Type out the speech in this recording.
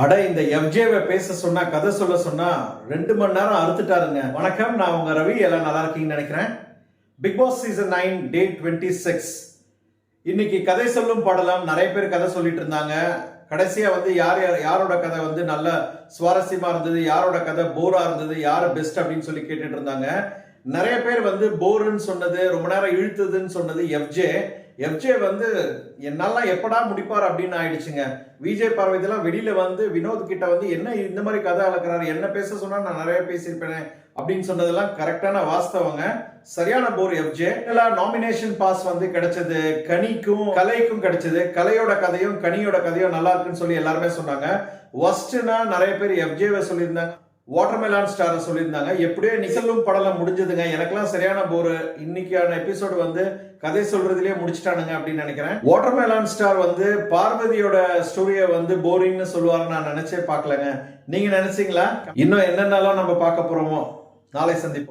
அட இந்த எஃப்ஜேவை பேச சொன்னா கதை சொல்ல சொன்னா 2 மணி நேரம் அறுத்துட்டாருங்க. வணக்கம், நான் உங்க ரவி. எல்லாம் நல்லா இருக்கீங்கன்னு நினைக்கிறேன். பிக் பாஸ் சீசன் 9 டே 26 இன்னைக்கு கதை சொல்லும் பாடலாம். நிறைய பேர் கதை சொல்லிட்டு இருந்தாங்க. கடைசியா யாரோட கதை நல்ல சுவாரஸ்யமா இருந்தது, யாரோட கதை போரா இருந்தது, யாரு பெஸ்ட் அப்படின்னு சொல்லி கேட்டுட்டு இருந்தாங்க. நிறைய பேர் போருன்னு சொன்னது, ரொம்ப நேரம் இழுத்ததுன்னு சொன்னது எஃப்ஜே என்னால எப்படா முடிப்பார் அப்படின்னு ஆயிடுச்சுங்க. விஜய் பார்வதிலாம் வெளியில வினோத் கிட்ட என்ன இந்த மாதிரி கதை அளக்குறாரு, என்ன பேச சொன்னா நான் நிறைய பேசியிருப்பேன் அப்படின்னு சொன்னதெல்லாம் கரெக்டான வாஸ்தவங்க. சரியான போர் எஃப்ஜே. நாமினேஷன் பாஸ் கிடைச்சது கனிக்கும் கலைக்கும் கிடைச்சது. கலையோட கதையும் கனியோட கதையும் நல்லா இருக்குன்னு சொல்லி எல்லாருமே சொன்னாங்க. ஒஸ்ட்னா நிறைய பேர் எஃப்ஜேவை சொல்லியிருந்தாங்க, வாட்டர்மெலான் ஸ்டாரை சொல்லியிருந்தாங்க. எப்படியோ நிசலும் படலம் முடிஞ்சதுங்க. எனக்கெல்லாம் சரியான போர். இன்னைக்கான எபிசோடு கதை சொல்றதுலயே முடிச்சிட்டானுங்க அப்படின்னு நினைக்கிறேன். வாட்டர்மெலான் ஸ்டார் பார்வதியோட ஸ்டோரிய போரிங்னு சொல்லுவாருன்னு நான் நினைச்சே பார்க்கலங்க. நீங்க நினைச்சீங்களா? இன்னும் என்னென்னலாம் நம்ம பார்க்க போறோமோ நாளை சந்திப்போம்.